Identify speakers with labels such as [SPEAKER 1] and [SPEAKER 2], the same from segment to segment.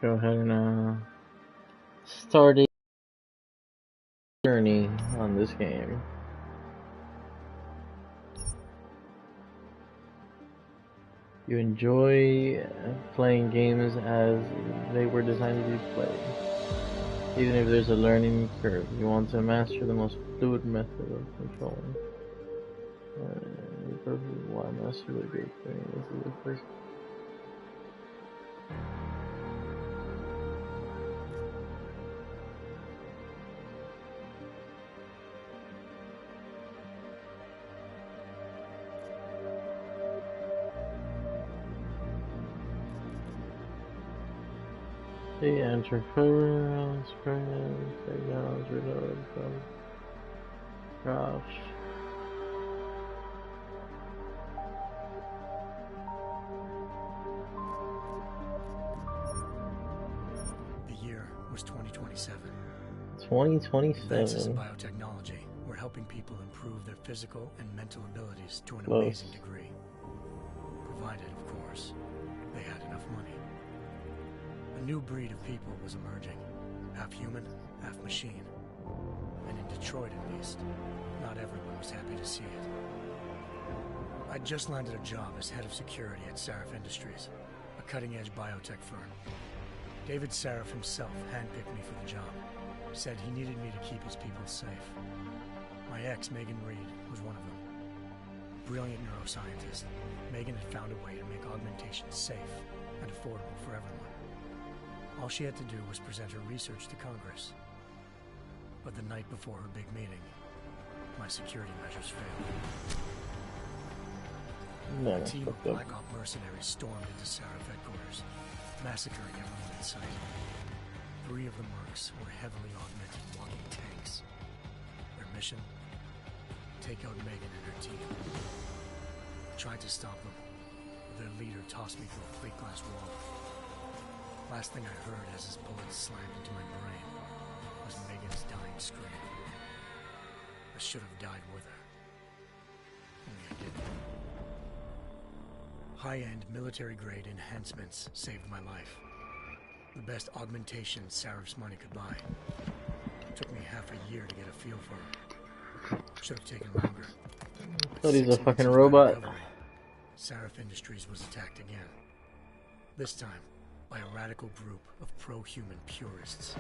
[SPEAKER 1] Go ahead and start a journey on this game. You enjoy playing games as they were designed to be played. Even if there's a learning curve, you want to master the most fluid method of controlling. Why master the great thing? This is the first. The interference, technology, reload from gosh.
[SPEAKER 2] The year was 2027.
[SPEAKER 1] 2027.
[SPEAKER 2] Advances in biotechnology were helping people improve their physical and mental abilities to an amazing degree. Provided, of course, they had enough money. A new breed of people was emerging, half human, half machine. And in Detroit, at least, not everyone was happy to see it. I'd just landed a job as head of security at Sarif Industries, a cutting-edge biotech firm. David Sarif himself handpicked me for the job, said he needed me to keep his people safe. My ex, Megan Reed, was one of them. Brilliant neuroscientist, Megan had found a way to make augmentation safe and affordable for everyone. All she had to do was present her research to Congress. But the night before her big meeting, my security measures failed. A team of Black Op mercenaries stormed into Sarif headquarters, massacring everyone in sight. 3 of the mercs were heavily augmented walking tanks. Their mission? Take out Megan and her team. I tried to stop them, but their leader tossed me through a plate glass wall. Last thing I heard as his bullets slammed into my brain was Megan's dying scream. I should have died with her. Only I didn't. High-end military-grade enhancements saved my life. The best augmentation Sarif's money could buy. It took me half a year to get a feel for her. Should have taken longer.
[SPEAKER 1] Thought he's a fucking robot.
[SPEAKER 2] Sarif Industries was attacked again. This time by a radical group of pro-human purists.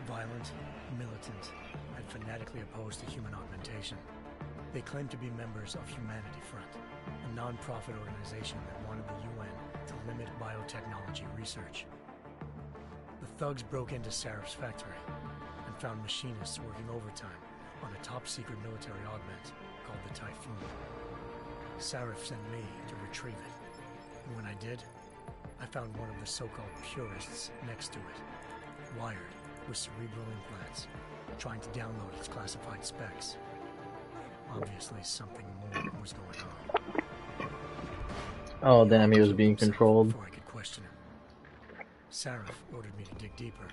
[SPEAKER 2] Violent, militant, and fanatically opposed to human augmentation. They claimed to be members of Humanity Front, a non-profit organization that wanted the UN to limit biotechnology research. The thugs broke into Sarif's factory and found machinists working overtime on a top-secret military augment called the Typhoon. Sarif sent me to retrieve it, and when I did, I found one of the so-called purists next to it, wired with cerebral implants, trying to download its classified specs. Obviously, something more was going on.
[SPEAKER 1] Oh, damn, he was being controlled.
[SPEAKER 2] Before I could question him. Sarif ordered me to dig deeper.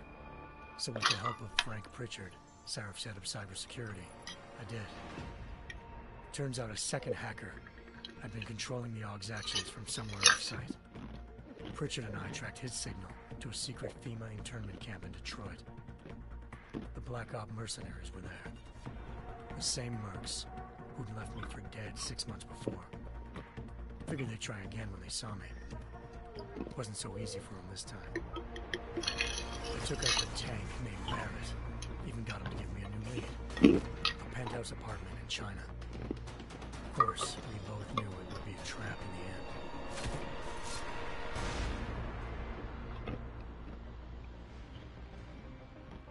[SPEAKER 2] So with the help of Frank Pritchard, Sarif's head of cybersecurity, I did. Turns out a second hacker had been controlling the AUG's actions from somewhere off-site. Pritchard and I tracked his signal to a secret FEMA internment camp in Detroit. The Black Op mercenaries were there. The same mercs who'd left me for dead 6 months before. Figured they'd try again when they saw me. It wasn't so easy for them this time. I took out the tank named Barrett. Even got him to give me a new lead. A penthouse apartment in China. Of course, we both knew it would be a trap in the end.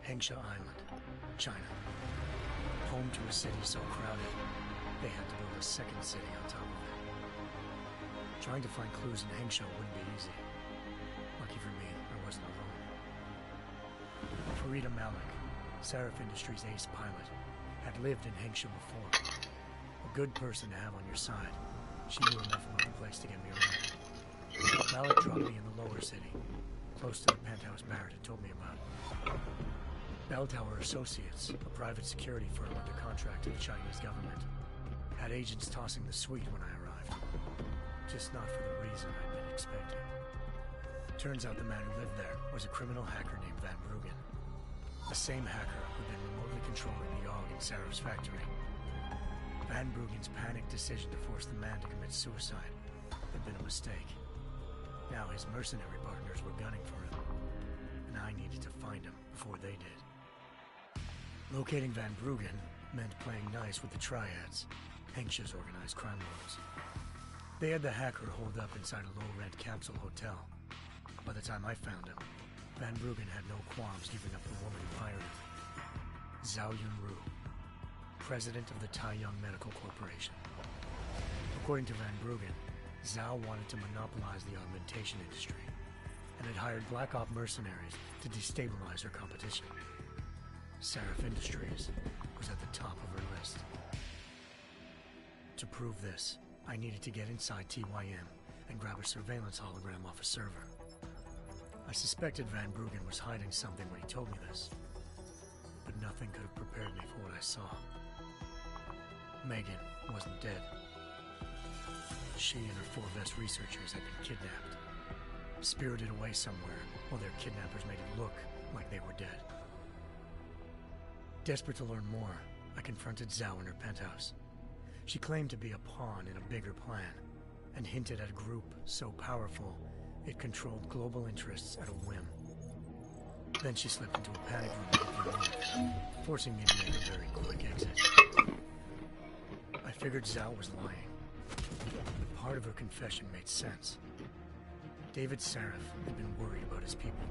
[SPEAKER 2] Hengsha Island, China. Home to a city so crowded, they had to build a second city on top of it. Trying to find clues in Hengsha wouldn't be easy. Lucky for me, I wasn't alone. Farida Malik, Sarif Industries' ace pilot, had lived in Hengsha before. A good person to have on your side. She knew enough about the place to get me around. Malik dropped me in the lower city, close to the penthouse Barrett had told me about. Bell Tower Associates, a private security firm under contract to the Chinese government, had agents tossing the suite when I arrived. Just not for the reason I'd been expecting. Turns out the man who lived there was a criminal hacker named Van Bruggen. The same hacker who'd been remotely controlling the AUG in Sarah's factory. Van Bruggen's panicked decision to force the man to commit suicide had been a mistake. Now his mercenary partners were gunning for him, and I needed to find him before they did. Locating Van Bruggen meant playing nice with the triads, anxious organized crime lords. They had the hacker holed up inside a low-rent capsule hotel. By the time I found him, Van Bruggen had no qualms giving up the woman who hired him. Zhao Yunru, president of the Taiyang Medical Corporation. According to Van Bruggen, Zhao wanted to monopolize the augmentation industry and had hired Black Op mercenaries to destabilize her competition. Seraph Industries was at the top of her list. To prove this, I needed to get inside TYM and grab a surveillance hologram off a server. I suspected Van Bruggen was hiding something when he told me this, but nothing could have prepared me for what I saw. Megan wasn't dead. She and her 4 best researchers had been kidnapped, spirited away somewhere while their kidnappers made it look like they were dead. Desperate to learn more, I confronted Zhao in her penthouse. She claimed to be a pawn in a bigger plan, and hinted at a group so powerful it controlled global interests at a whim. Then she slipped into a panic room with a few minutes, forcing me to make a very quick exit. I figured Zhao was lying, but part of her confession made sense. David Seraph had been worried about his people.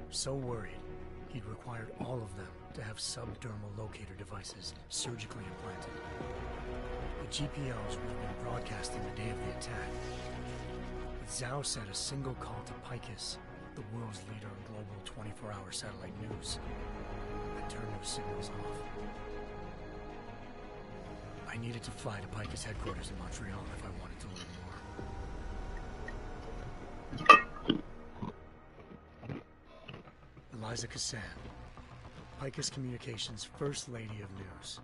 [SPEAKER 2] So worried, he'd required all of them to have subdermal locator devices surgically implanted. The GPLs would have been broadcasting the day of the attack. But Zhao said a single call to Picus, the world's leader in global 24-hour satellite news, had turned those signals off. I needed to fly to Picus headquarters in Montreal if I wanted to learn more. Eliza Cassan, Picus Communications' First Lady of News.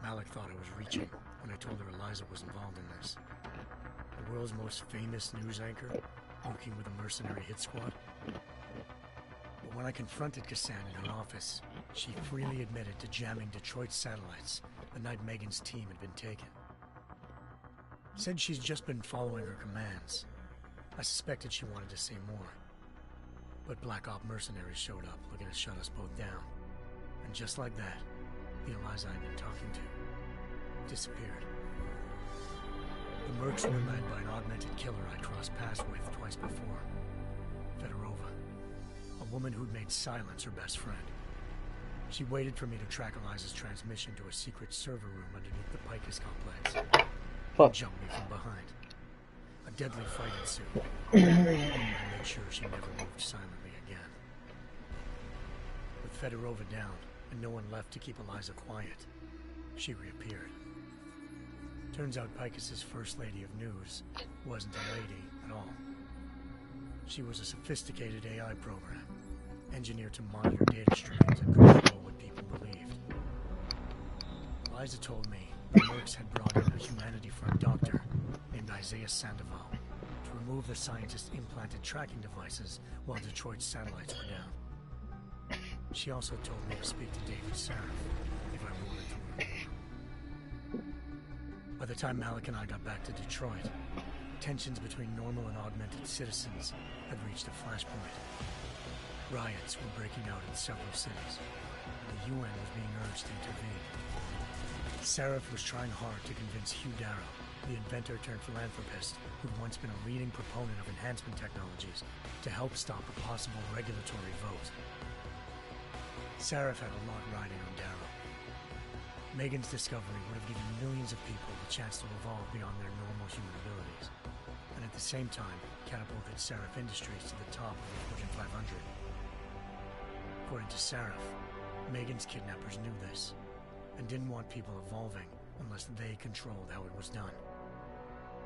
[SPEAKER 2] Malik thought I was reaching when I told her Eliza was involved in this. The world's most famous news anchor, working with a mercenary hit squad. But when I confronted Cassan in her office, she freely admitted to jamming Detroit's satellites the night Megan's team had been taken. Said she's just been following her commands. I suspected she wanted to say more. But Black Op mercenaries showed up looking to shut us both down. And just like that, the Eliza I'd been talking to disappeared. The mercs were led by an augmented killer I crossed paths with twice before. Fedorova, a woman who'd made silence her best friend. She waited for me to track Eliza's transmission to a secret server room underneath the Picus complex. And jumped me from behind. A deadly fight ensued. I made sure she never moved silently again. With Fedorova down, and no one left to keep Eliza quiet, she reappeared. Turns out Picus's First Lady of News wasn't a lady at all. She was a sophisticated AI program, engineered to monitor data streams and control what people believed. Eliza told me the mercs had brought in a Humanity Front doctor named Isaiah Sandoval to remove the scientist's implanted tracking devices while Detroit's satellites were down. She also told me to speak to David Seraph if I wanted to learn more. By the time Malik and I got back to Detroit, tensions between normal and augmented citizens had reached a flashpoint. Riots were breaking out in several cities, and the UN was being urged to intervene. Seraph was trying hard to convince Hugh Darrow, the inventor-turned-philanthropist who'd once been a leading proponent of enhancement technologies, to help stop a possible regulatory vote. Seraph had a lot riding on Darrow. Megan's discovery would have given millions of people the chance to evolve beyond their normal human abilities, and at the same time catapulted Seraph Industries to the top of the Fortune 500. According to Seraph, Megan's kidnappers knew this, and didn't want people evolving unless they controlled how it was done.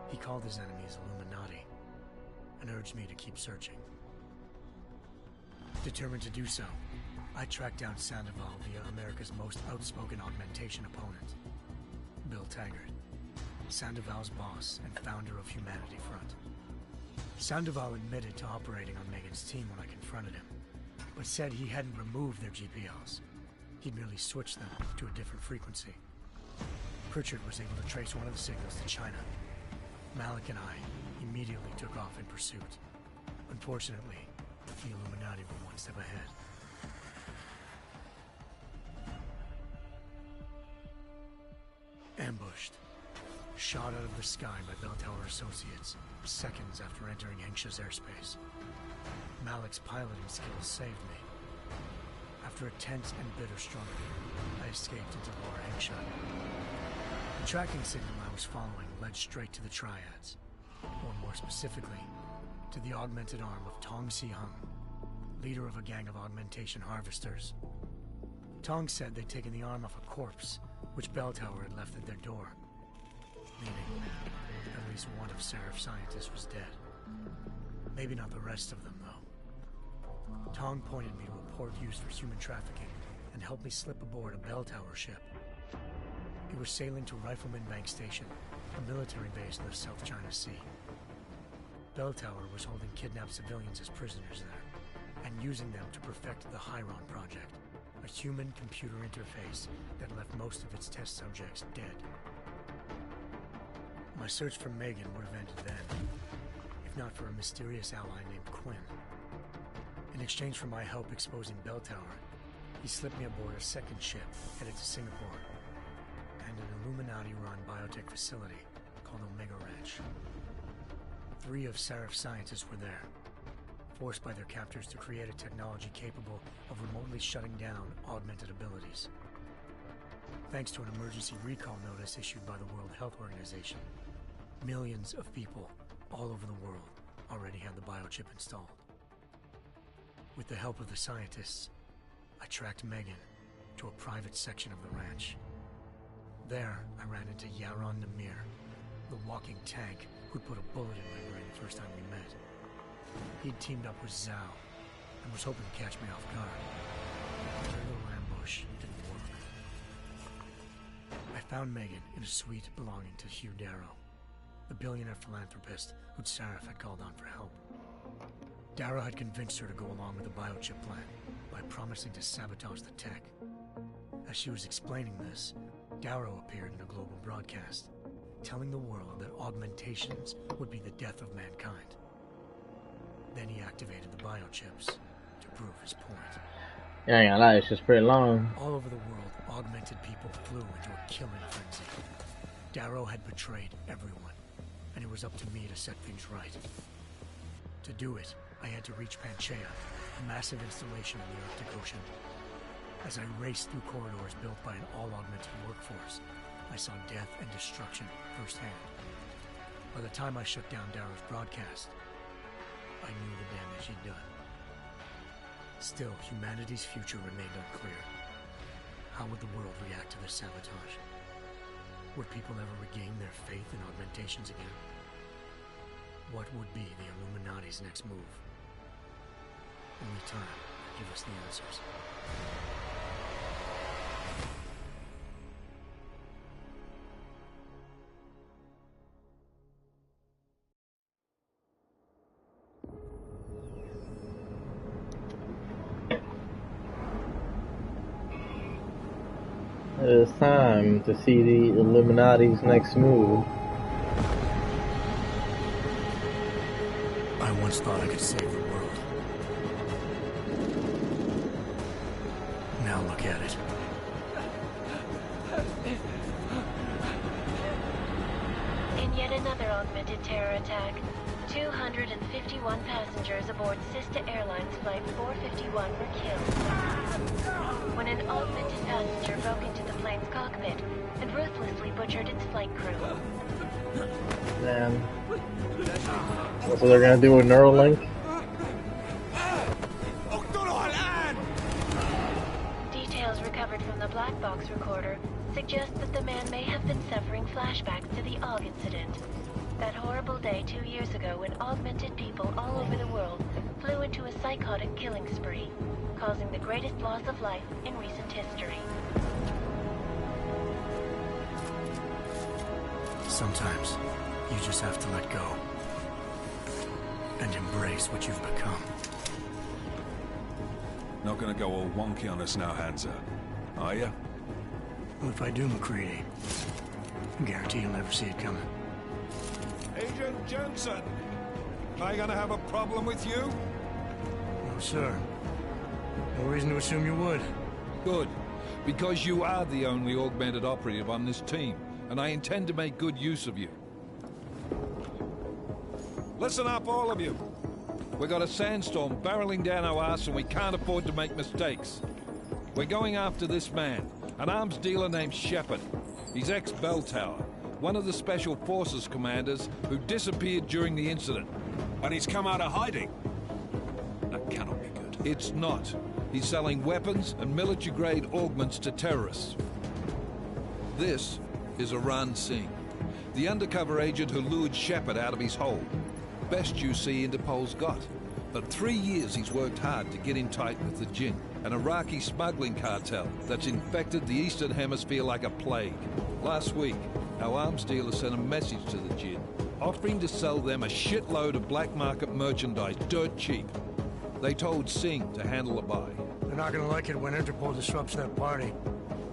[SPEAKER 2] He called his enemies Illuminati, and urged me to keep searching. Determined to do so, I tracked down Sandoval via America's most outspoken augmentation opponent, Bill Taggart, Sandoval's boss and founder of Humanity Front. Sandoval admitted to operating on Megan's team when I confronted him, but said he hadn't removed their GPLs. He'd merely switched them to a different frequency. Pritchard was able to trace one of the signals to China. Malik and I immediately took off in pursuit. Unfortunately, the Illuminati were one step ahead. Ambushed. Shot out of the sky by Bell Tower Associates, seconds after entering Hengsha's airspace. Malik's piloting skills saved me. After a tense and bitter struggle, I escaped into Lower Hengsha. The tracking signal I was following led straight to the Triads, or more specifically, to the augmented arm of Tong Si-hung, leader of a gang of augmentation harvesters. Tong said they'd taken the arm off a corpse, which Bell Tower had left at their door, meaning at least one of Seraph's scientists was dead. Maybe not the rest of them, though. Tong pointed me to a port used for human trafficking and helped me slip aboard a Bell Tower ship. It was sailing to Rifleman Bank Station, a military base in the South China Sea. Bell Tower was holding kidnapped civilians as prisoners there, and using them to perfect the Hyron Project, a human-computer interface that left most of its test subjects dead. My search for Megan would have ended then, if not for a mysterious ally named Quinn. In exchange for my help exposing Bell Tower, he slipped me aboard a second ship headed to Singapore, and an Illuminati-run biotech facility called Omega Ranch. 3 of Seraph's scientists were there, forced by their captors to create a technology capable of remotely shutting down augmented abilities. Thanks to an emergency recall notice issued by the World Health Organization, millions of people all over the world already had the biochip installed. With the help of the scientists, I tracked Megan to a private section of the ranch. There, I ran into Yaron Namir, the walking tank who'd put a bullet in my brain the first time we met. He'd teamed up with Zhao and was hoping to catch me off guard. But their little ambush didn't work. I found Megan in a suite belonging to Hugh Darrow, the billionaire philanthropist who'd Seraph had called on for help. Darrow had convinced her to go along with the biochip plan by promising to sabotage the tech. As she was explaining this, Darrow appeared in a global broadcast, telling the world that augmentations would be the death of mankind. Then he activated the biochips to prove his point.
[SPEAKER 1] Yeah, I ain't gonna lie, it's just pretty long.
[SPEAKER 2] All over the world, augmented people flew into a killing frenzy. Darrow had betrayed everyone, and it was up to me to set things right. To do it, I had to reach Panchaea, a massive installation in the Arctic Ocean. As I raced through corridors built by an all-augmented workforce, I saw death and destruction firsthand. By the time I shut down Darrow's broadcast, I knew the damage he'd done. Still, humanity's future remained unclear. How would the world react to this sabotage? Would people ever regain their faith in augmentations again? What would be the Illuminati's next move? Only time will give us the answers.
[SPEAKER 1] It is time to see the Illuminati's next move.
[SPEAKER 2] I once thought I could save the world. Now look at it.
[SPEAKER 3] In yet another augmented terror attack, 251 passengers aboard Sister Airlines Flight 451 were killed when an augmented passenger broke into the plane's cockpit and ruthlessly butchered its flight crew.
[SPEAKER 1] Damn. That's what they're gonna do with Neuralink?
[SPEAKER 3] Details recovered from the black box recorder suggest that the man may have been suffering flashbacks to the AUG incident. That horrible day 2 years ago when augmented people all over the world flew into a psychotic killing spree, causing the greatest loss of life in recent history.
[SPEAKER 2] Sometimes, you just have to let go. and embrace what you've become.
[SPEAKER 4] Not gonna go all wonky on us now, Hansa, are you?
[SPEAKER 2] Well, if I do, McCready, I guarantee you'll never see it coming.
[SPEAKER 4] Agent Jensen! Am I gonna have a problem with you?
[SPEAKER 2] No, sir. No reason to assume you would.
[SPEAKER 5] Good. Because you are the only augmented operative on this team, and I intend to make good use of you.
[SPEAKER 4] Listen up, all of you.
[SPEAKER 5] We got a sandstorm barreling down our arse and we can't afford to make mistakes. We're going after this man, an arms dealer named Shepard. He's ex-Bell Tower, one of the Special Forces commanders who disappeared during the incident.
[SPEAKER 4] And he's come out of hiding. That cannot be good.
[SPEAKER 5] It's not. He's selling weapons and military-grade augments to terrorists. This is Iran Singh, the undercover agent who lured Shepard out of his hole. Best you see Interpol's got. For 3 years he's worked hard to get in tight with the Jinn, an Iraqi smuggling cartel that's infected the Eastern Hemisphere like a plague. Last week, our arms dealer sent a message to the Jinn, offering to sell them a shitload of black market merchandise dirt cheap. They told Singh to handle the buy.
[SPEAKER 2] They're not gonna like it when Interpol disrupts their party.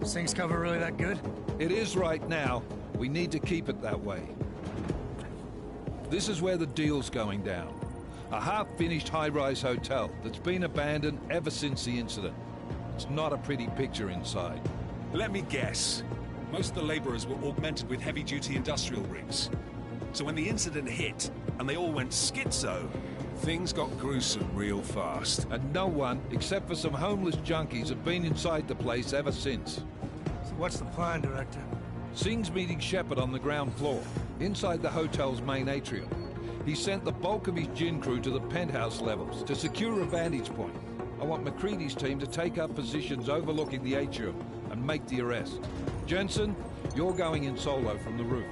[SPEAKER 2] Is Singh's cover really that good?
[SPEAKER 5] It is right now. We need to keep it that way. This is where the deal's going down. A half-finished high-rise hotel that's been abandoned ever since the incident. It's not a pretty picture inside.
[SPEAKER 4] Let me guess. Most of the laborers were augmented with heavy-duty industrial rigs. So when the incident hit, and they all went schizo, things got gruesome real fast.
[SPEAKER 5] And no one, except for some homeless junkies, have been inside the place ever since.
[SPEAKER 2] So what's the plan, Director?
[SPEAKER 5] Singh's meeting Shepard on the ground floor, inside the hotel's main atrium. He sent the bulk of his Jinn crew to the penthouse levels to secure a vantage point. I want McCready's team to take up positions overlooking the atrium and make the arrest. Jensen, you're going in solo from the roof.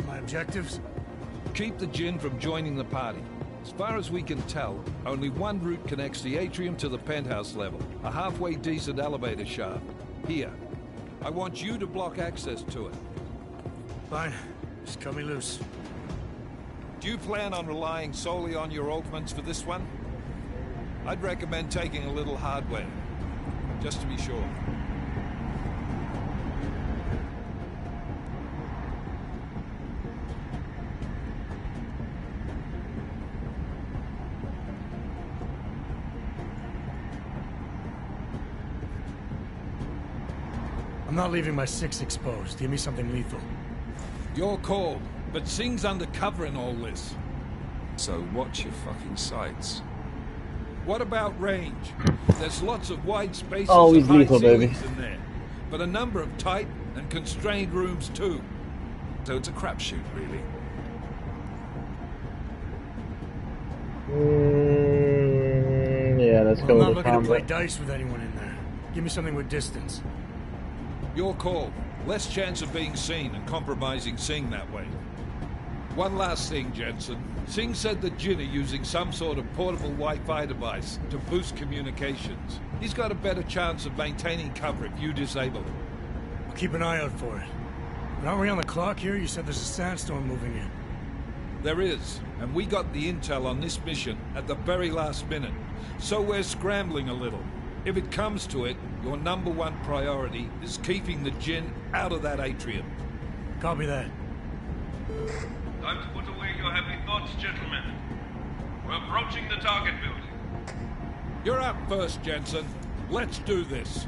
[SPEAKER 2] My objectives?
[SPEAKER 5] Keep the Jinn from joining the party. As far as we can tell, only one route connects the atrium to the penthouse level, a halfway decent elevator shaft. Here. I want you to block access to it.
[SPEAKER 2] Fine. Just cut me loose.
[SPEAKER 5] Do you plan on relying solely on your augments for this one? I'd recommend taking a little hardware, just to be sure.
[SPEAKER 2] I'm not leaving my 6 exposed. Give me something lethal.
[SPEAKER 5] Your call, but Singh's undercover in all this.
[SPEAKER 4] So watch your fucking sights.
[SPEAKER 5] What about range? There's lots of wide spaces
[SPEAKER 1] Always
[SPEAKER 5] and high
[SPEAKER 1] lethal, baby.
[SPEAKER 5] ceilings in there, but a number of tight and constrained rooms too.
[SPEAKER 4] So it's a crapshoot, really.
[SPEAKER 1] Yeah, let's
[SPEAKER 2] I'm
[SPEAKER 1] go
[SPEAKER 2] not
[SPEAKER 1] with the
[SPEAKER 2] looking to play
[SPEAKER 1] combo.
[SPEAKER 2] dice with anyone in there. Give me something with distance.
[SPEAKER 5] Your call. Less chance of being seen and compromising Singh that way. One last thing, Jensen. Singh said the Jinn are using some sort of portable Wi-Fi device to boost communications. He's got a better chance of maintaining cover if you disable it.
[SPEAKER 2] I'll keep an eye out for it. But aren't we on the clock here? You said there's a sandstorm moving in.
[SPEAKER 5] There is, and we got the intel on this mission at the very last minute. So we're scrambling a little. If it comes to it, your #1 priority is keeping the Jinn out of that atrium.
[SPEAKER 2] Copy that.
[SPEAKER 6] Time to put away your heavy thoughts, gentlemen. We're approaching the target building.
[SPEAKER 5] You're up first, Jensen. Let's do this.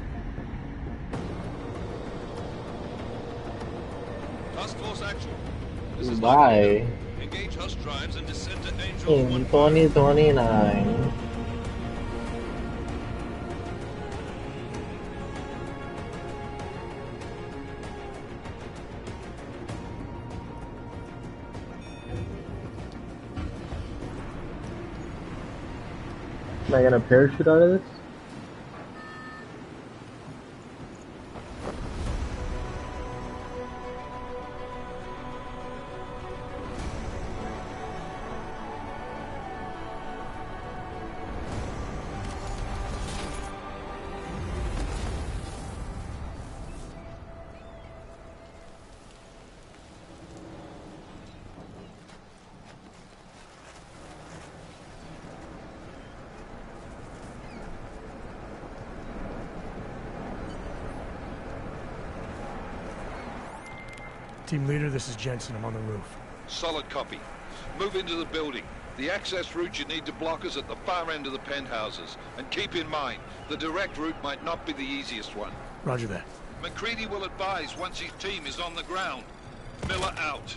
[SPEAKER 6] Task Force action. This is
[SPEAKER 1] Bye.
[SPEAKER 6] Engage Hush drives and descend to Angel
[SPEAKER 1] In
[SPEAKER 6] 1.
[SPEAKER 1] 2029. Am I gonna parachute out of this?
[SPEAKER 2] Team leader, this is Jensen. I'm on the roof.
[SPEAKER 5] Solid copy. Move into the building. The access route you need to block is at the far end of the penthouses. And keep in mind, the direct route might not be the easiest one.
[SPEAKER 2] Roger that.
[SPEAKER 5] McCready will advise once his team is on the ground. Miller out.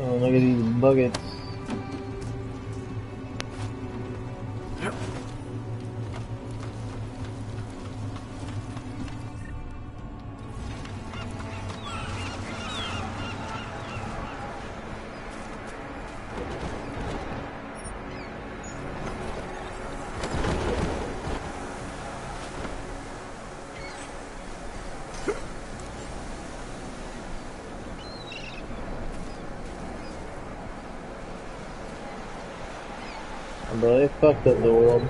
[SPEAKER 1] Oh, look at these buckets. Bro, they fucked up the world.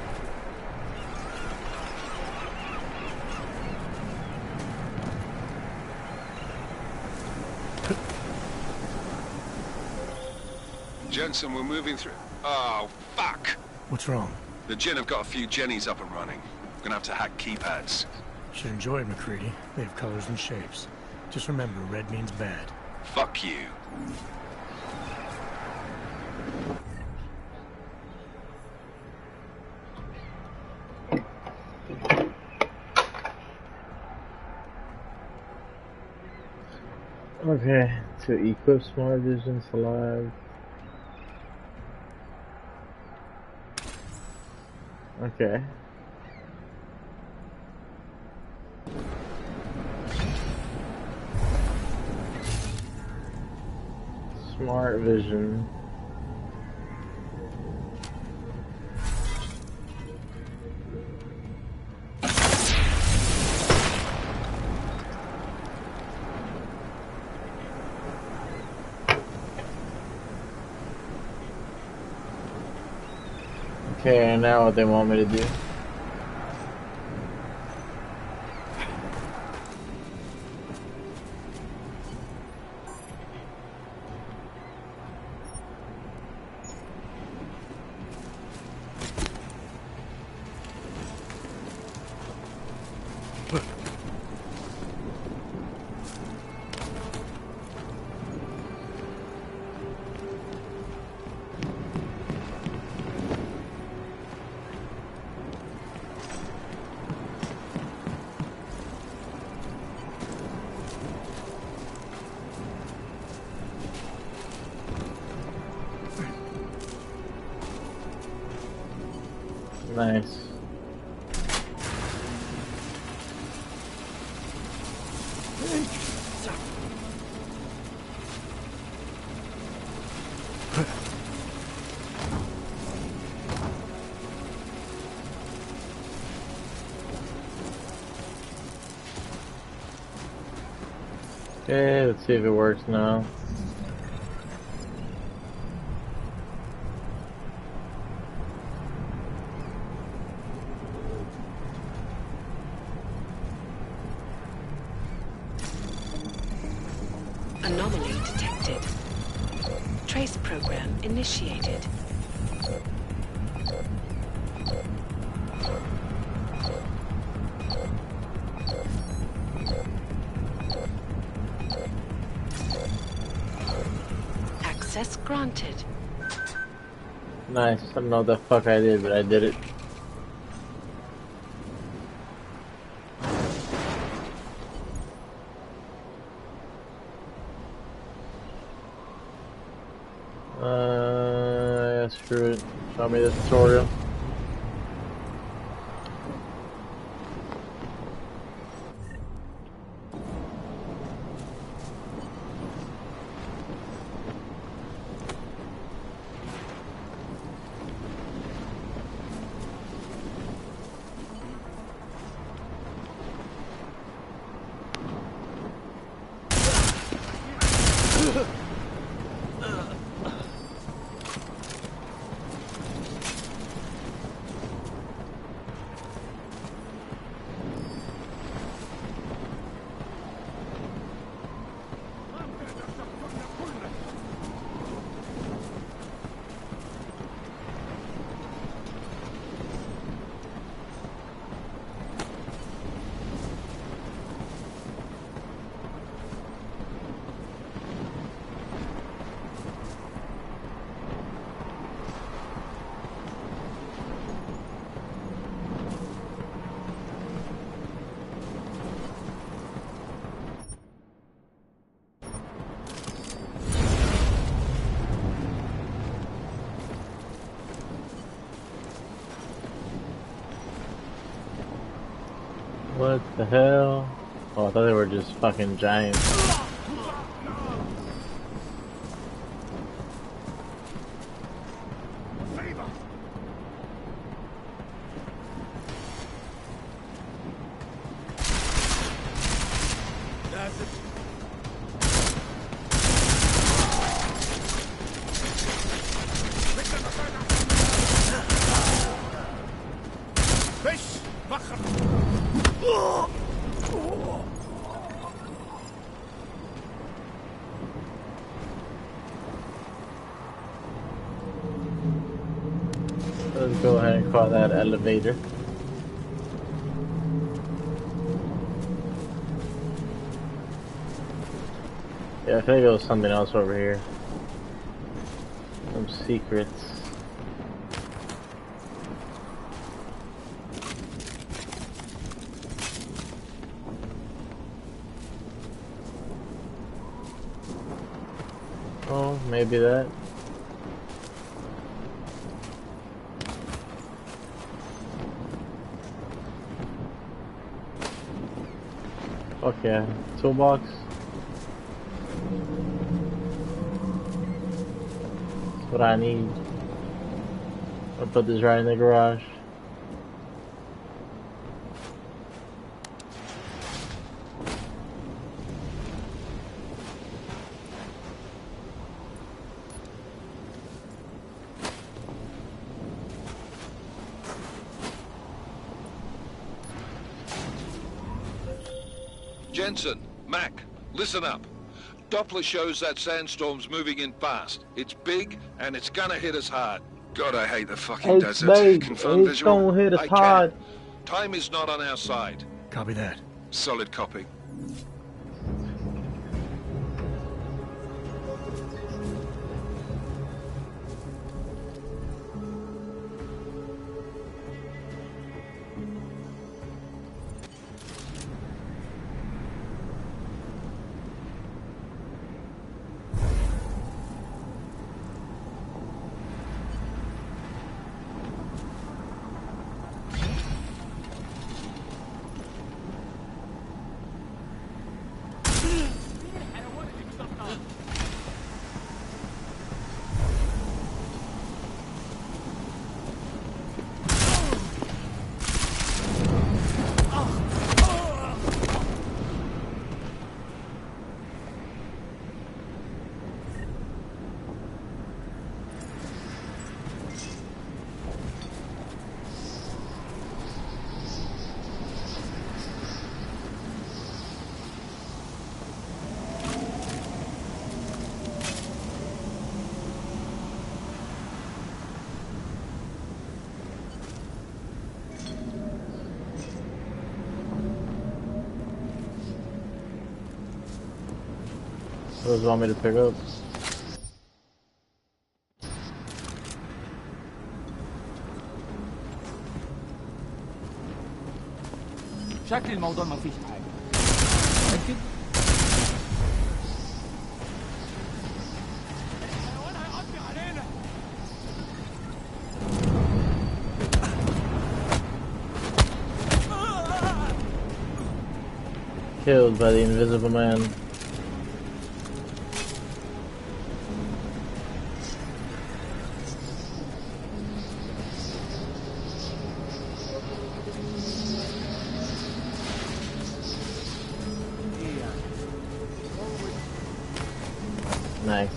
[SPEAKER 4] Jensen, we're moving through. Oh, fuck!
[SPEAKER 2] What's wrong?
[SPEAKER 4] The Jinn have got a few Jennies up and running. We're gonna have to hack keypads.
[SPEAKER 2] Should enjoy it, McCready. They have colors and shapes. Just remember, red means bad.
[SPEAKER 4] Fuck you.
[SPEAKER 1] Okay, to equip smart vision alive. Okay. Smart vision. Okay, now what they want me to do. Nice. Okay, let's see if it works now.
[SPEAKER 7] Anomaly detected. Trace program initiated. Access granted.
[SPEAKER 1] Nice. I don't know what the fuck I did, but I did it. Yeah, screw it. Show me the tutorial. What the hell? Oh, I thought they were just fucking giants. Let's go ahead and call that elevator. Yeah, I think there was something else over here. Some secrets. Oh, maybe that. Fuck yeah. Toolbox. That's what I need. I'll put this right in the garage.
[SPEAKER 5] Jensen, Mac, listen up. Doppler shows that sandstorm's moving in fast. It's big, and it's gonna hit us hard.
[SPEAKER 4] God, I hate the fucking
[SPEAKER 1] It's
[SPEAKER 4] desert.
[SPEAKER 1] big.
[SPEAKER 4] Confirm
[SPEAKER 1] It's gonna hit us hard.
[SPEAKER 5] Time is not on our side.
[SPEAKER 2] Copy that.
[SPEAKER 4] Solid copy.
[SPEAKER 1] What does it want me to pick up?
[SPEAKER 8] شكل الموضوع ما فيش حاجة. متأكد؟
[SPEAKER 1] Killed by the invisible man. Nice.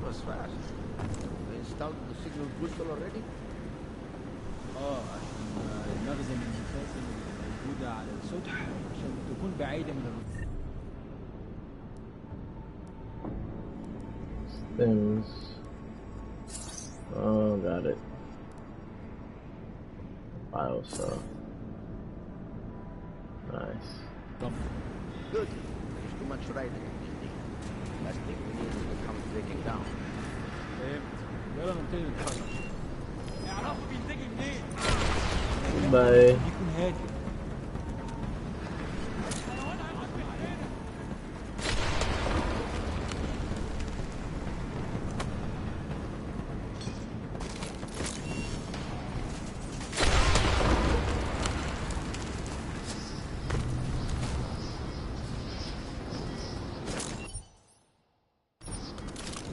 [SPEAKER 9] Was fast. We installed the signal booster already?
[SPEAKER 8] عشان المخزن المسافر الموجودة على السطح عشان تكون بعيدة من الرصيف.
[SPEAKER 1] Things. Oh, got it. File so. Nice.
[SPEAKER 9] Good. There's too much riding activity. Last thing we need is to come breaking down.
[SPEAKER 8] يلا نبتدي نتحرك. اعرفوا بينتجي منين.
[SPEAKER 1] Bye.
[SPEAKER 8] يكون هادي.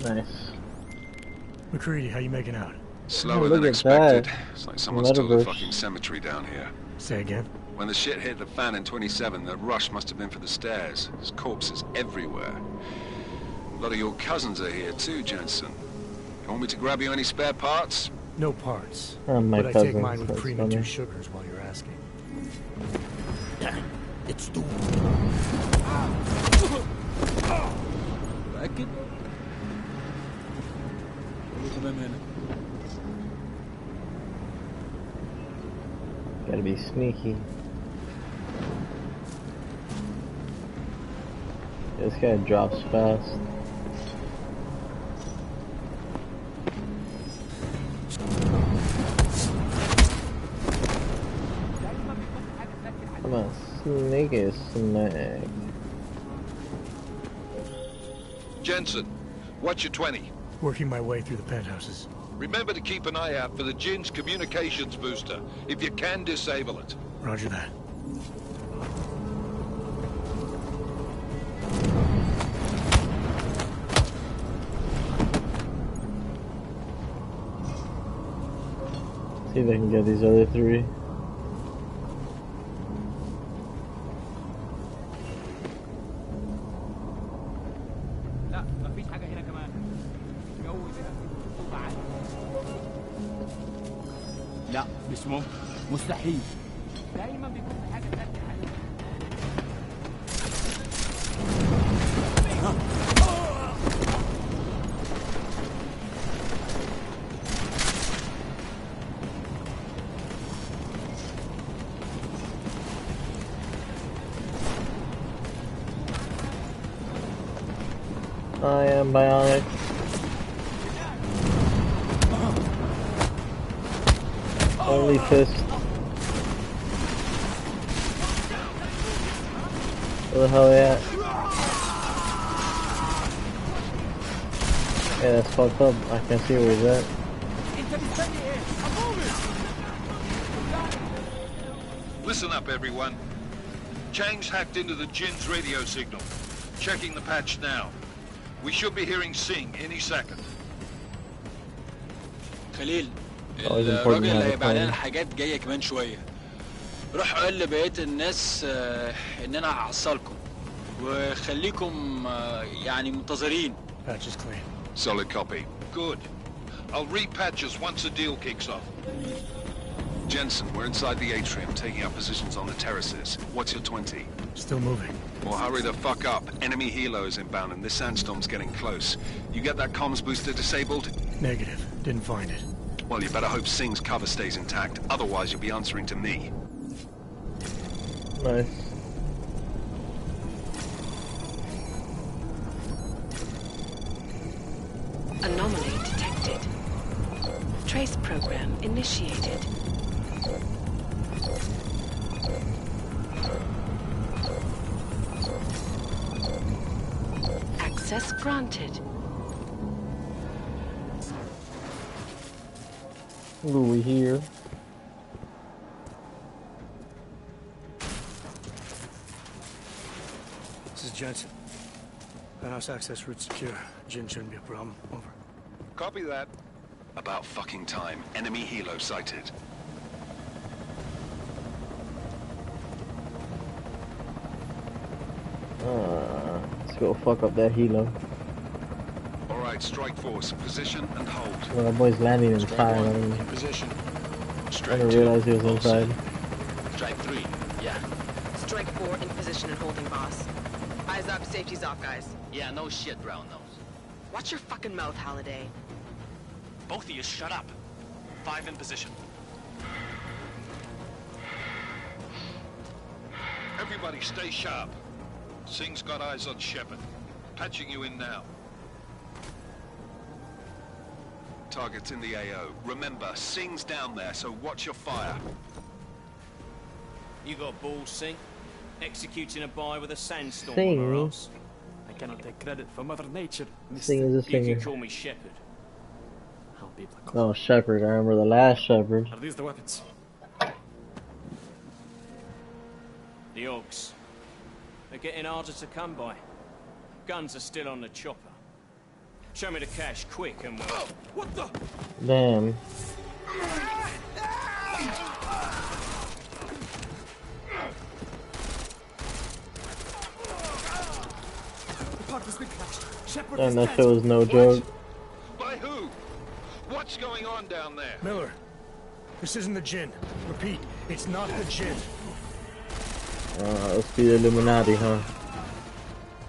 [SPEAKER 1] Nice.
[SPEAKER 2] McCready, how you making out?
[SPEAKER 4] Slower
[SPEAKER 1] Oh,
[SPEAKER 4] than
[SPEAKER 1] look at
[SPEAKER 4] expected.
[SPEAKER 1] that.
[SPEAKER 4] It's like someone stole the
[SPEAKER 1] Metaverse.
[SPEAKER 4] fucking cemetery down here.
[SPEAKER 2] Say again?
[SPEAKER 4] When the shit hit the fan in 27, the rush must have been for the stairs. There's corpses everywhere. A lot of your cousins are here too, Jensen. You want me to grab you any spare parts?
[SPEAKER 2] No parts.
[SPEAKER 1] Oh, my
[SPEAKER 2] but I take
[SPEAKER 1] cousins,
[SPEAKER 2] mine with
[SPEAKER 1] that's
[SPEAKER 2] cream and 2
[SPEAKER 1] funny.
[SPEAKER 2] sugars while you're asking.
[SPEAKER 8] It's too. متأكد؟ كله تمام هنا.
[SPEAKER 1] Gotta be sneaky. This guy drops fast. Come on, sneaky snag.
[SPEAKER 5] Jensen, what's your 20?
[SPEAKER 2] Working my way through the penthouses.
[SPEAKER 5] Remember to keep an eye out for the Jin's communications booster. If you can, disable it.
[SPEAKER 2] Roger that.
[SPEAKER 1] See if I can get these other 3.
[SPEAKER 8] لا مفيش حاجة هنا كمان. الجو هنا فيه رطوبة عالية. لا مش ممكن. مستحيل. دايما بيكون في حاجة تانية عليك.
[SPEAKER 1] I am bionic. Only fist. Where the hell are they at? Yeah, that's fucked up. I can't see where he's at.
[SPEAKER 5] Listen up, everyone. Chang's hacked into the Jin's radio signal. Checking the patch now. We should be hearing Sing any second.
[SPEAKER 10] خليل
[SPEAKER 1] Always important
[SPEAKER 10] الراجل
[SPEAKER 1] to
[SPEAKER 10] اللي
[SPEAKER 1] have a
[SPEAKER 10] هيبقى علينا
[SPEAKER 1] plan.
[SPEAKER 10] الحاجات جايه كمان شويه. روح قول لبقيه الناس ان انا هحصلكم وخليكم يعني منتظرين.
[SPEAKER 2] Patch is clean.
[SPEAKER 5] Solid copy. Good. I'll repatch us once the deal kicks off.
[SPEAKER 4] Jensen, we're inside the atrium, taking up positions on the terraces. What's your 20?
[SPEAKER 2] Still moving.
[SPEAKER 4] Well, hurry the fuck up. Enemy helo is inbound and this sandstorm's getting close. You get that comms booster disabled?
[SPEAKER 2] Negative. Didn't find it.
[SPEAKER 4] Well, you better hope Sing's cover stays intact. Otherwise, you'll be answering to me.
[SPEAKER 1] Nice.
[SPEAKER 7] Anomaly detected. Trace program initiated. Access granted.
[SPEAKER 1] What are we here?
[SPEAKER 2] This is Jensen. Penthouse access route secure. Jin shouldn't be a problem. Over.
[SPEAKER 5] Copy that.
[SPEAKER 4] About fucking time. Enemy helo sighted.
[SPEAKER 1] Let's go fuck up that helo.
[SPEAKER 4] All right, strike force. Position and hold.
[SPEAKER 1] Well, that boy's landing inside. I
[SPEAKER 10] In
[SPEAKER 1] didn't
[SPEAKER 10] position.
[SPEAKER 1] realize he was inside.
[SPEAKER 10] Strike 3. Yeah.
[SPEAKER 11] Strike 4 in position and holding, boss. Eyes up, safety's off, guys.
[SPEAKER 10] Yeah, no shit, brown nose.
[SPEAKER 11] Watch your fucking mouth, Halliday.
[SPEAKER 12] Both of you shut up. 5 in position.
[SPEAKER 5] Everybody stay sharp. Singh's got eyes on Shepard. Patching you in now.
[SPEAKER 4] Target's in the AO. Remember, Singh's down there, so watch your fire.
[SPEAKER 13] You got balls, Singh? Executing a buy with a sandstorm
[SPEAKER 1] Singh.
[SPEAKER 13] on our arse.
[SPEAKER 12] I cannot take credit for Mother Nature,
[SPEAKER 1] Singh is a
[SPEAKER 13] You
[SPEAKER 1] singer.
[SPEAKER 13] can call me Shepard.
[SPEAKER 12] I'll be the
[SPEAKER 1] Oh, Shepard. I remember the last Shepard.
[SPEAKER 12] Are these the weapons?
[SPEAKER 13] The Ogs. They're getting harder to come by. Guns are still on the chopper. Show me the cash, quick, and we'll...
[SPEAKER 12] Oh, what the?
[SPEAKER 1] Damn. And that shit was no joke.
[SPEAKER 5] By who? What's going on down there?
[SPEAKER 2] Miller, this isn't the Jinn. Repeat, it's not the Jinn.
[SPEAKER 1] Let's be the Illuminati, huh?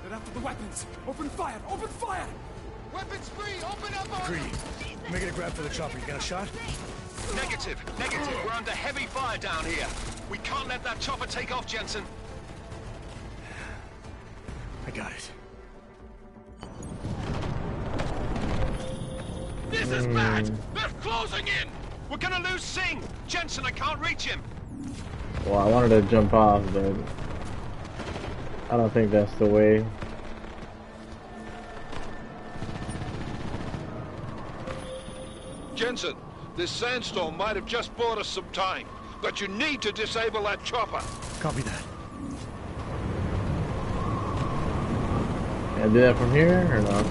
[SPEAKER 12] They're after the weapons. Open fire! Open fire!
[SPEAKER 5] Weapons free! Open up!
[SPEAKER 2] Greedy, making a grab for the chopper. You got a shot?
[SPEAKER 4] Negative. We're under heavy fire down here. We can't let that chopper take off, Jensen.
[SPEAKER 2] I got it.
[SPEAKER 4] This is bad! They're closing in! We're gonna lose Singh! Jensen, I can't reach him!
[SPEAKER 1] Well, I wanted to jump off, but I don't think that's the way.
[SPEAKER 5] Jensen, this sandstorm might have just bought us some time, but you need to disable that chopper.
[SPEAKER 2] Copy that.
[SPEAKER 1] Can I do that from here or not?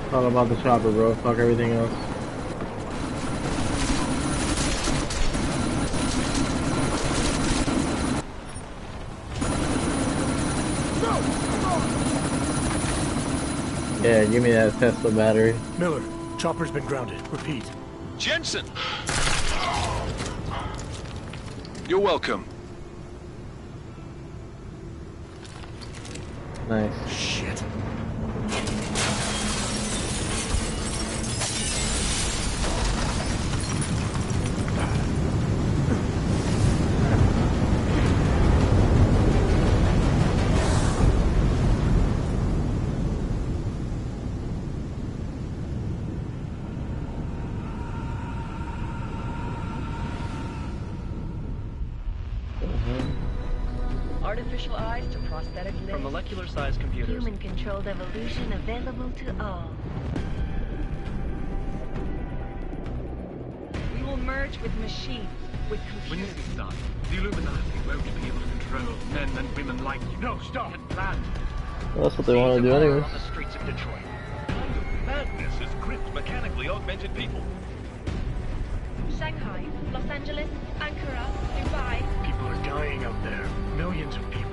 [SPEAKER 1] It's all about the chopper, bro. Fuck everything else. Yeah, give me that Tesla battery.
[SPEAKER 2] Miller, chopper's been grounded. Repeat.
[SPEAKER 4] Jensen! You're welcome.
[SPEAKER 1] Nice.
[SPEAKER 2] Shit.
[SPEAKER 14] Artificial eyes to prosthetic limbs.
[SPEAKER 12] From molecular-sized computers.
[SPEAKER 3] Human-controlled evolution available to all.
[SPEAKER 14] We will merge with machines, with
[SPEAKER 6] When
[SPEAKER 14] computers.
[SPEAKER 6] this is done, the Illuminati won't be able to control men and women like you.
[SPEAKER 12] No, stop!
[SPEAKER 6] Had planned.
[SPEAKER 1] Well, that's what they want to do anyways.
[SPEAKER 12] On the streets of Detroit.
[SPEAKER 6] Madness has gripped mechanically augmented people.
[SPEAKER 14] Shanghai, Los Angeles, Ankara, Dubai.
[SPEAKER 2] People are dying out there. Millions of people.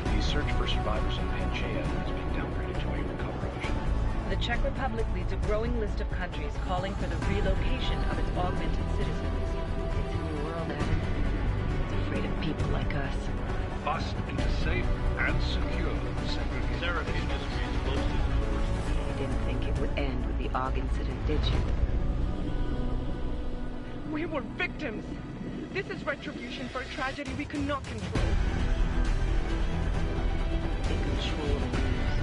[SPEAKER 15] The search for survivors in Pangaea has been downgraded to a recovery mission.
[SPEAKER 14] The Czech Republic leads a growing list of countries calling for the relocation of its augmented citizens.
[SPEAKER 3] It's a new world, Adam. It's afraid of people like us.
[SPEAKER 15] Bust into safe and secure segregation industries close to the doors.
[SPEAKER 3] You didn't think it would end with the AUG incident, did you?
[SPEAKER 11] We were victims. This is retribution for a tragedy we could not control.
[SPEAKER 3] They control the news.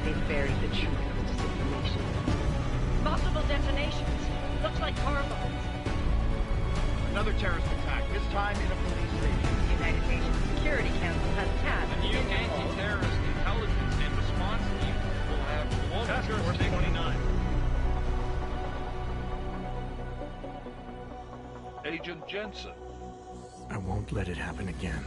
[SPEAKER 3] They buried the truth with disinformation.
[SPEAKER 14] Multiple detonations. Looks like hormones.
[SPEAKER 12] Another terrorist attack, this time in a police station.
[SPEAKER 14] The United Nations Security Council has tasked.
[SPEAKER 6] The new anti-terrorist intelligence and response team will have Task Force 29.
[SPEAKER 15] Agent Jensen.
[SPEAKER 2] I won't let it happen again.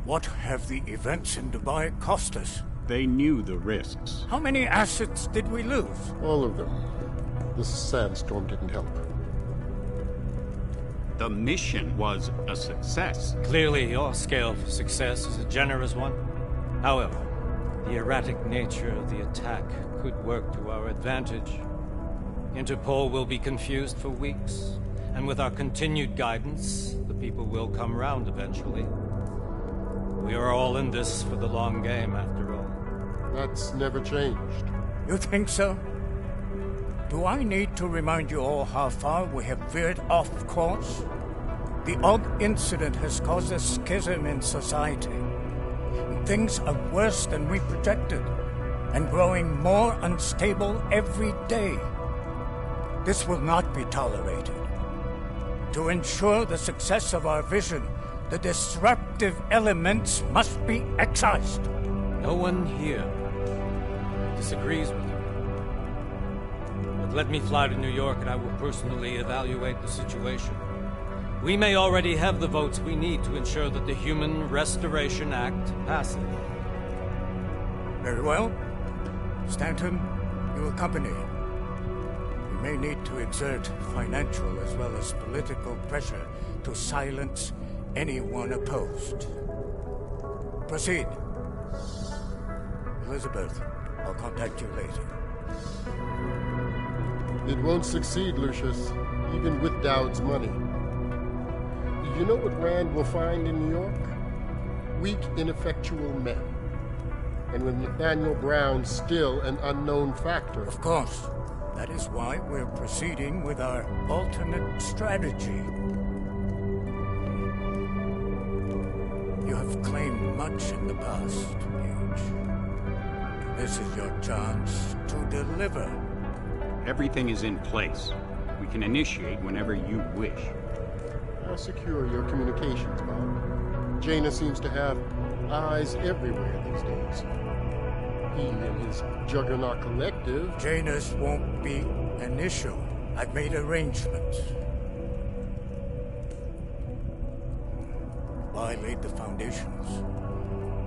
[SPEAKER 16] What have the events in Dubai cost us?
[SPEAKER 17] They knew the risks.
[SPEAKER 16] How many assets did we lose?
[SPEAKER 1] All of them.
[SPEAKER 17] The sandstorm didn't help.
[SPEAKER 18] The mission was a success.
[SPEAKER 19] Clearly, your scale for success is a generous one. However, the erratic nature of the attack could work to our advantage. Interpol will be confused for weeks, and with our continued guidance, the people will come round eventually. We are all in this for the long game, after all.
[SPEAKER 17] That's never changed.
[SPEAKER 16] You think so? Do I need to remind you all how far we have veered off course? The Og incident has caused a schism in society. Things are worse than we projected, and growing more unstable every day. This will not be tolerated. To ensure the success of our vision, the disruptive elements must be excised.
[SPEAKER 19] No one here disagrees with him. But let me fly to New York and I will personally evaluate the situation. We may already have the votes we need to ensure that the Human Restoration Act passes.
[SPEAKER 16] Very well. Stanton, you accompany. We may need to exert financial as well as political pressure to silence anyone opposed. Proceed. Elizabeth, I'll contact you later.
[SPEAKER 17] It won't succeed, Lucius, even with Dowd's money. You know what Rand will find in New York? Weak, ineffectual men. And with Nathaniel Brown still an unknown factor.
[SPEAKER 16] Of course. That is why we're proceeding with our alternate strategy. You have claimed much in the past, Huge. This is your chance to deliver.
[SPEAKER 18] Everything is in place. We can initiate whenever you wish.
[SPEAKER 17] I'll secure your communications, Bob. Jaina seems to have eyes everywhere these days. He and his Juggernaut Collective...
[SPEAKER 16] Janus won't be an issue. I've made arrangements. I laid the foundations.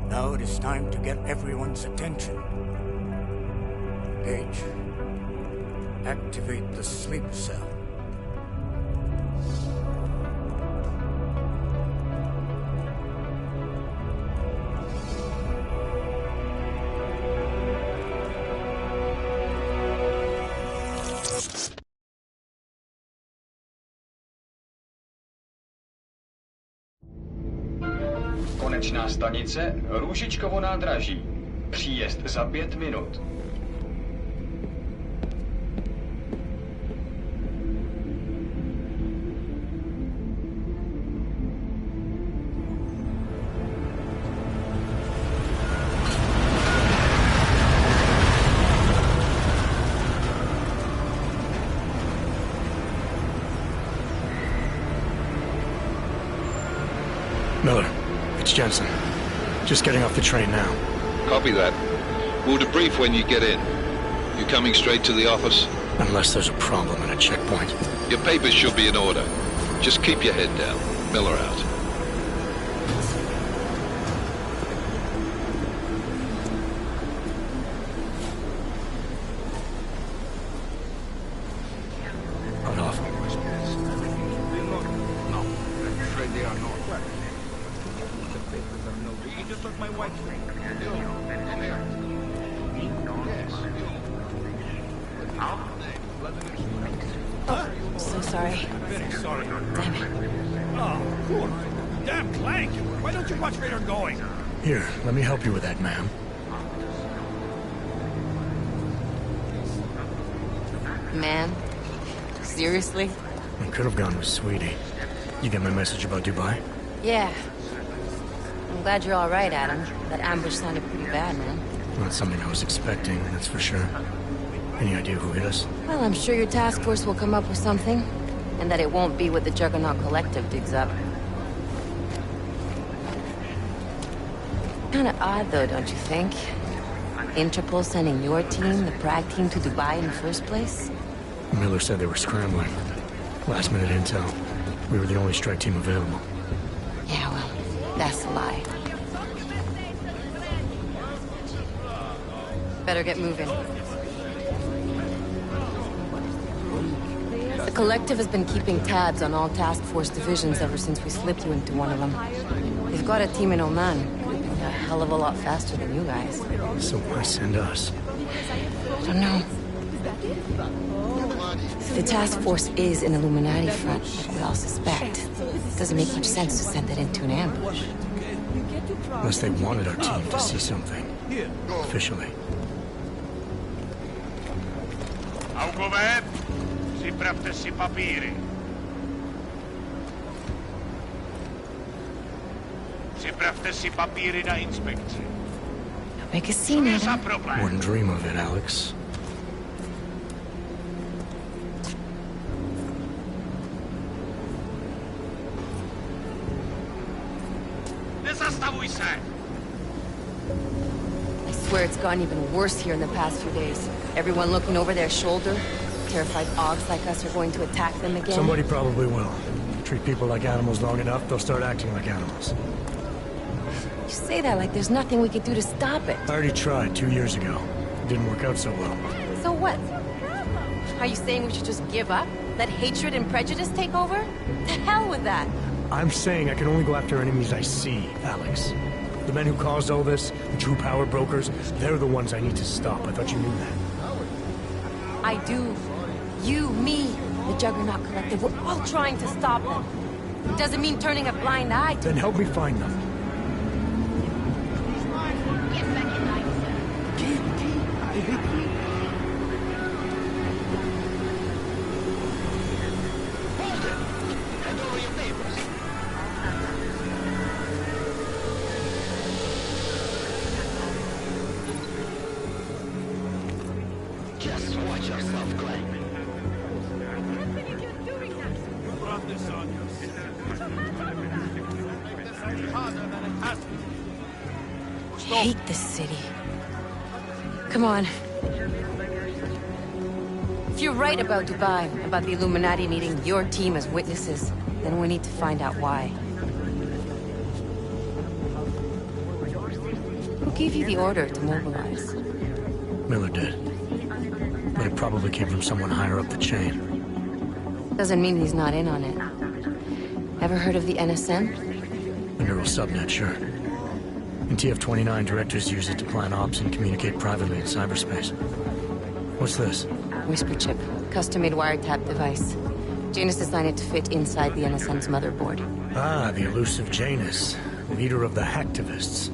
[SPEAKER 16] Now it is time to get everyone's attention. Gage, activate the sleep cell.
[SPEAKER 20] Konečná stanice Růžičkovo nádraží. Příjezd za 5 minut.
[SPEAKER 2] Miller, it's Jensen. Just getting off the train now.
[SPEAKER 5] Copy that. We'll debrief when you get in. You coming straight to the office?
[SPEAKER 2] Unless there's a problem at a checkpoint.
[SPEAKER 5] Your papers should be in order. Just keep your head down. Miller out.
[SPEAKER 2] Hold off.
[SPEAKER 9] No, I'm afraid they are not. The papers are no good. You just like my wife's name.
[SPEAKER 21] So sorry.
[SPEAKER 15] Very sorry.
[SPEAKER 21] Damn it.
[SPEAKER 15] Oh, cool. Damn Clank! Why don't you watch where you're going?
[SPEAKER 2] Here, let me help you with that, ma'am.
[SPEAKER 21] Man? Seriously?
[SPEAKER 2] I could have gone with Sweetie. You get my message about Dubai?
[SPEAKER 21] Yeah. I'm glad you're all right, Adam. That ambush sounded pretty bad, man.
[SPEAKER 2] Not something I was expecting, that's for sure. Any idea who hit us?
[SPEAKER 21] Well, I'm sure your task force will come up with something. And that it won't be what the Juggernaut Collective digs up. Kinda odd, though, don't you think? Interpol sending your team, the Prague team, to Dubai in the first place?
[SPEAKER 2] Miller said they were scrambling. Last minute intel. We were the only strike team available.
[SPEAKER 21] Yeah, well, that's a lie. Better get moving. Collective has been keeping tabs on all task force divisions ever since we slipped you into one of them. They've got a team in Oman, moving a hell of a lot faster than you guys.
[SPEAKER 2] So why send us?
[SPEAKER 21] I don't know. If the task force is an Illuminati front, we all suspect, it doesn't make much sense to send it into an ambush.
[SPEAKER 2] Unless they wanted our team to see something. Officially.
[SPEAKER 15] Augoved, ziprawte si papíry. Ziprawte si papíry na inspekci.
[SPEAKER 21] Make a scene,
[SPEAKER 2] Wouldn't dream of it, Alex.
[SPEAKER 15] Nezastavuj se!
[SPEAKER 21] I swear it's gotten even worse here in the past few days. Everyone looking over their shoulder. Terrified Augs like us are going to attack them again.
[SPEAKER 2] Somebody probably will. Treat people like animals long enough, they'll start acting like animals.
[SPEAKER 21] You say that like there's nothing we could do to stop it.
[SPEAKER 2] I already tried 2 years ago. It didn't work out so well.
[SPEAKER 21] So what? Are you saying we should just give up? Let hatred and prejudice take over? To hell with that!
[SPEAKER 2] I'm saying I can only go after enemies I see, Alex. The men who caused all this, the true power brokers, they're the ones I need to stop. I thought you knew that.
[SPEAKER 21] I do. You, me, the Juggernaut Collective, we're all trying to stop them. It doesn't mean turning a blind eye to
[SPEAKER 2] Then help me find them.
[SPEAKER 8] Just watch yourself, Glenn.
[SPEAKER 21] I hate this city. Come on. If you're right about Dubai, about the Illuminati needing your team as witnesses, then we need to find out why. Who gave you the order to mobilize?
[SPEAKER 2] Miller did. But it probably came from someone higher up the chain.
[SPEAKER 21] Doesn't mean he's not in on it. Ever heard of the NSM?
[SPEAKER 2] The neural subnet, sure. In TF-29, directors use it to plan ops and communicate privately in cyberspace. What's this?
[SPEAKER 21] Whisper chip. Custom-made wiretap device. Janus designed it to fit inside the NSM's motherboard.
[SPEAKER 2] Ah, the elusive Janus. Leader of the hacktivists.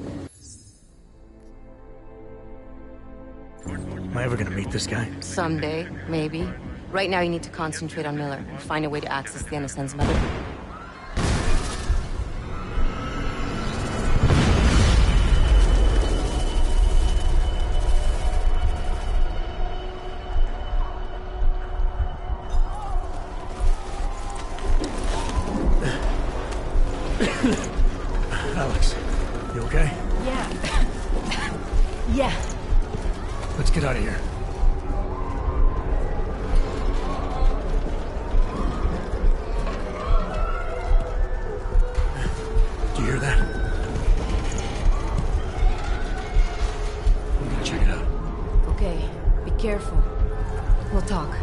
[SPEAKER 2] Am I ever gonna meet this guy?
[SPEAKER 21] Someday, maybe. Right now you need to concentrate on Miller and find a way to access the NSM's motherboard.
[SPEAKER 2] Alex, you okay?
[SPEAKER 21] Yeah. Yeah.
[SPEAKER 2] Let's get out of here. Do you hear that? I'm gonna check it out.
[SPEAKER 21] Okay, be careful. We'll talk.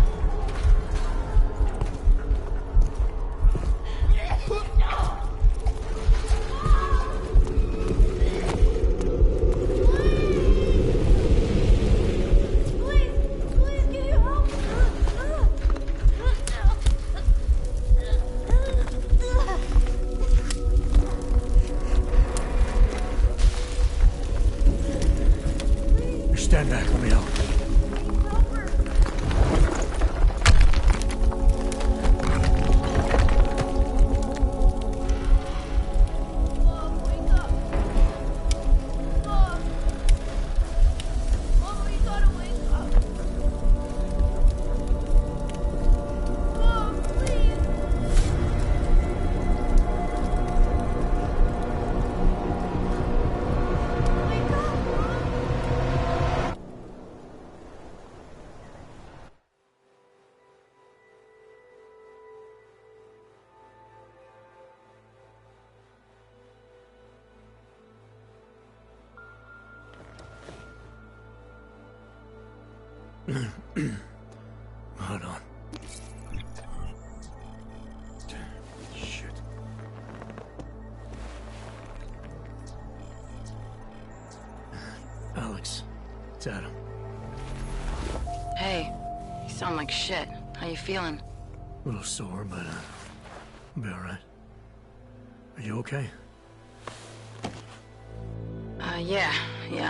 [SPEAKER 2] Stand back, let me help. Hold on. It's Adam.
[SPEAKER 21] Hey, you sound like shit. How you feeling?
[SPEAKER 2] A little sore, but I'll be alright. Are you okay?
[SPEAKER 21] Yeah,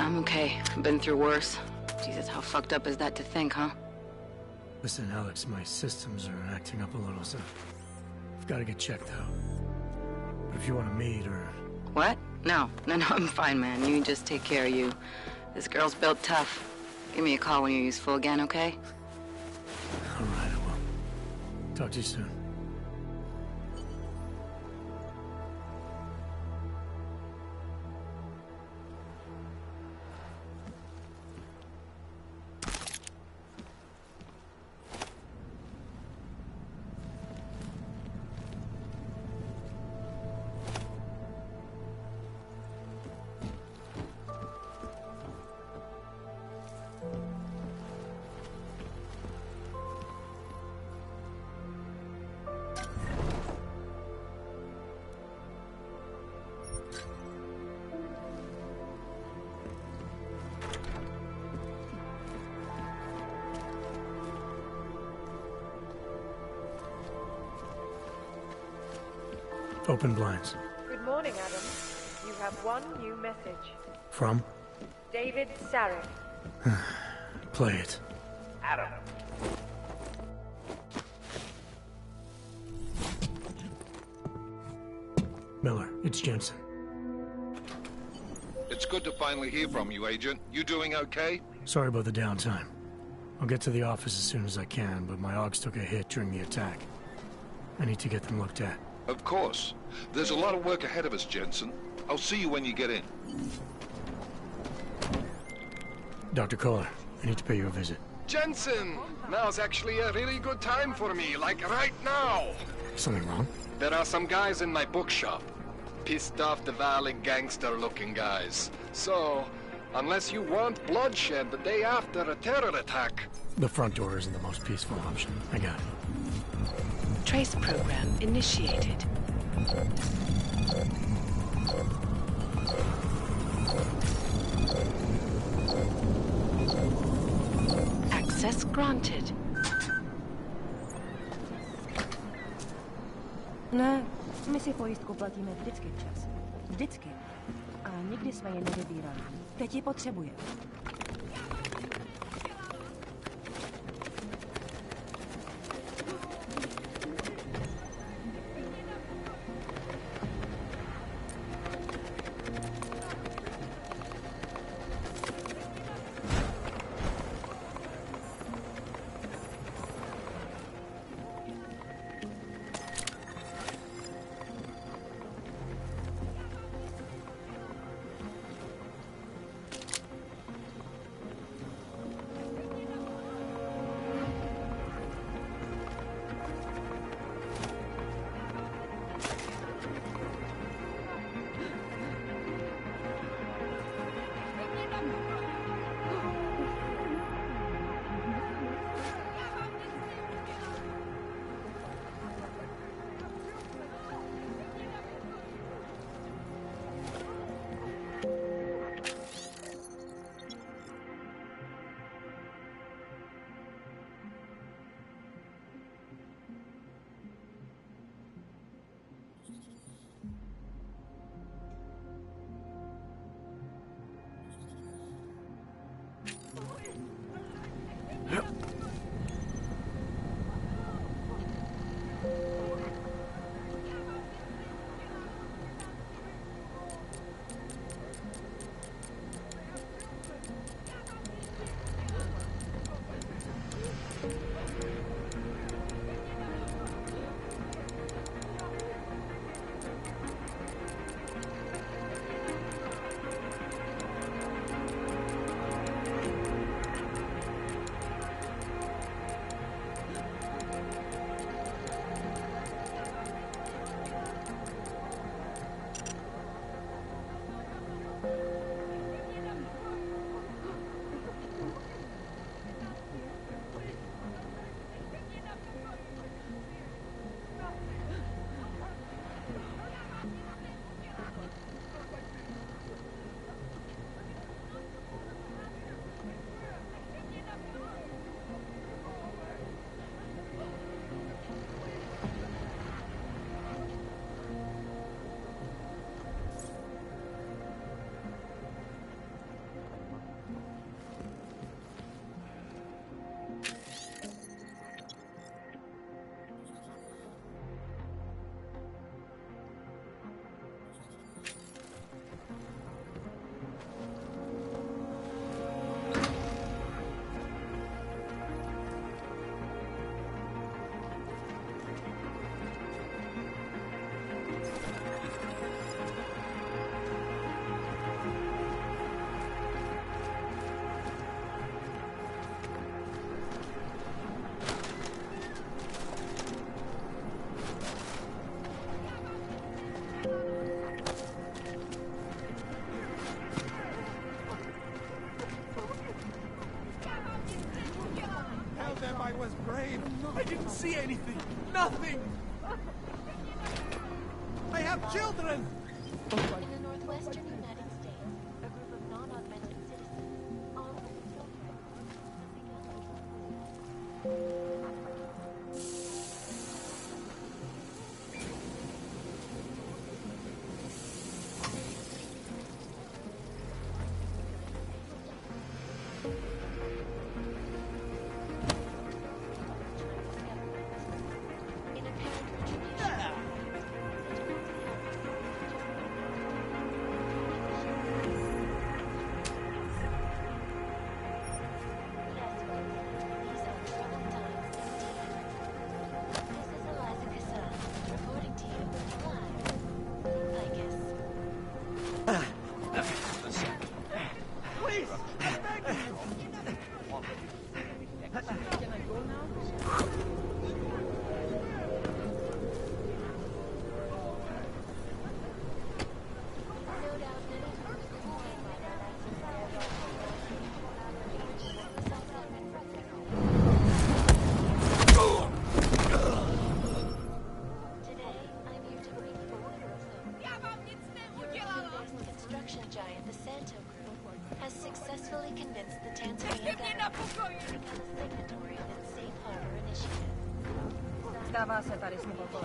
[SPEAKER 21] I'm okay. I've been through worse. Jesus, how fucked up is that to think, huh?
[SPEAKER 2] Listen, Alex, my systems are acting up a little, so I've got to get checked out. But if you want to meet or...
[SPEAKER 21] What? No, I'm fine, man. You just take care of you. This girl's built tough. Give me a call when you're useful again, okay?
[SPEAKER 2] All right, I will. Talk to you soon. Open blinds.
[SPEAKER 7] Good morning, Adam. You have one new message.
[SPEAKER 2] From?
[SPEAKER 7] David Sarek.
[SPEAKER 2] Play it.
[SPEAKER 7] Adam.
[SPEAKER 2] Miller, it's Jensen.
[SPEAKER 5] It's good to finally hear from you, Agent. You doing okay?
[SPEAKER 2] Sorry about the downtime. I'll get to the office as soon as I can, but my Augs took a hit during the attack. I need to get them looked at.
[SPEAKER 5] Of course. There's a lot of work ahead of us, Jensen. I'll see you when you get in.
[SPEAKER 2] Dr. Kohler, I need to pay you a visit.
[SPEAKER 22] Jensen! Now's actually a really good time for me, like right now!
[SPEAKER 2] Something wrong?
[SPEAKER 22] There are some guys in my bookshop. Pissed off the Valley gangster-looking guys. So, unless you want bloodshed the day after a terror attack...
[SPEAKER 2] The front door isn't the most peaceful option. I got it.
[SPEAKER 11] Trace program initiated. Access granted.
[SPEAKER 23] Ne, my si pojistku platíme vždycky včas. Vždycky. A nikdy jsme je nevybírali. Teď ji potřebujeme.
[SPEAKER 9] Nothing! I have children!
[SPEAKER 3] In the northwestern United States, a group of non-augmented citizens, armed with assault rifles,
[SPEAKER 23] Stává se tady smlouva.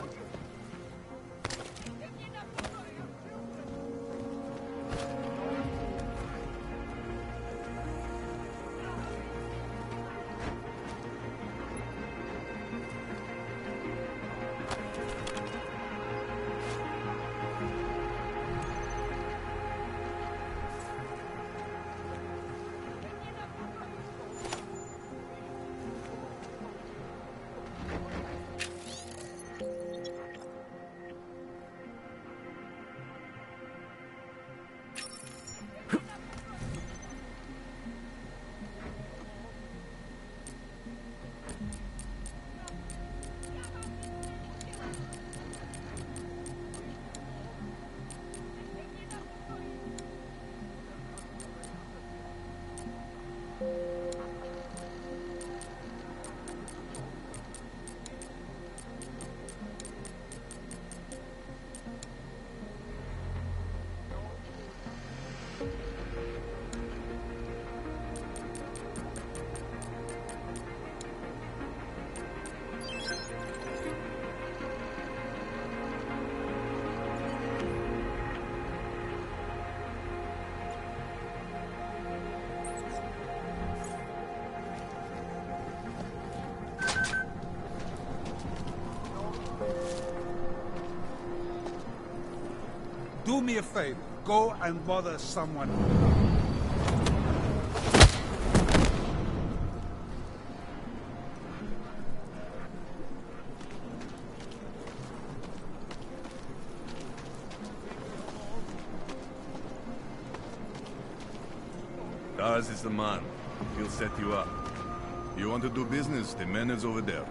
[SPEAKER 9] Do me a favor. Go and bother someone.
[SPEAKER 4] Daz is the man. He'll set you up. You want to do business? The man is over there.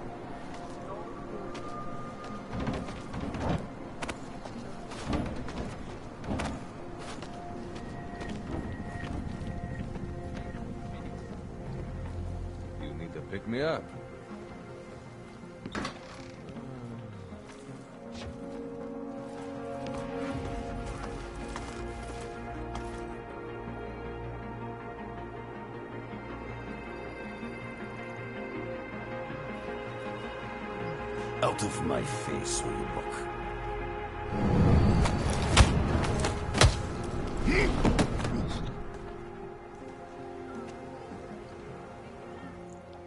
[SPEAKER 5] Pick me up.
[SPEAKER 10] Out of my face, will you look?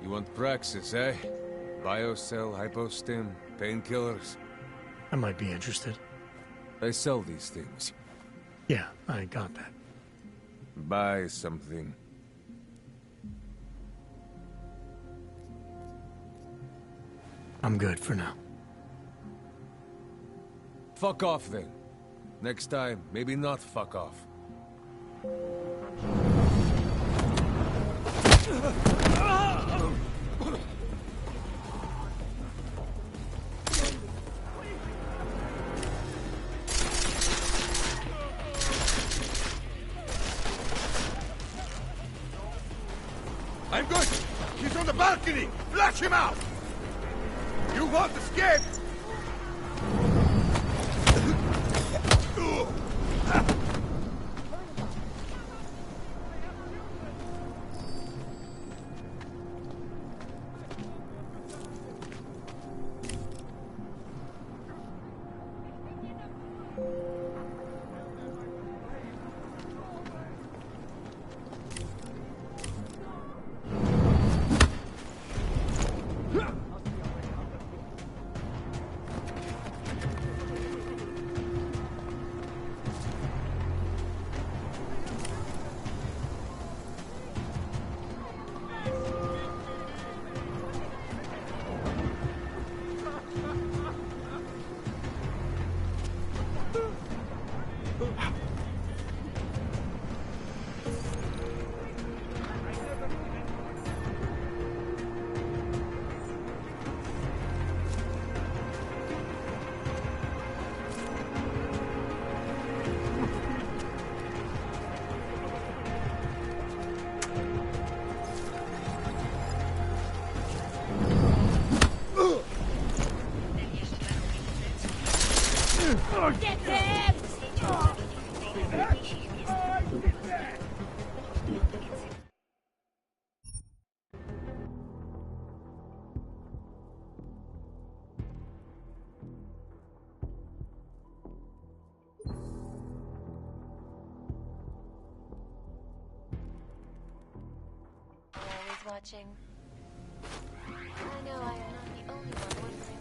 [SPEAKER 5] You want praxis, eh? Biocell, hypostim, painkillers.
[SPEAKER 2] I might be interested.
[SPEAKER 5] They sell these things.
[SPEAKER 2] Yeah, I got that.
[SPEAKER 5] Buy something.
[SPEAKER 2] I'm good for now.
[SPEAKER 5] Fuck off then. Next time, maybe not fuck off.
[SPEAKER 4] I'm good! He's on the balcony! Flash him out! You
[SPEAKER 22] won't escape!
[SPEAKER 12] Get him!
[SPEAKER 3] Always watching. I know I am not the only one.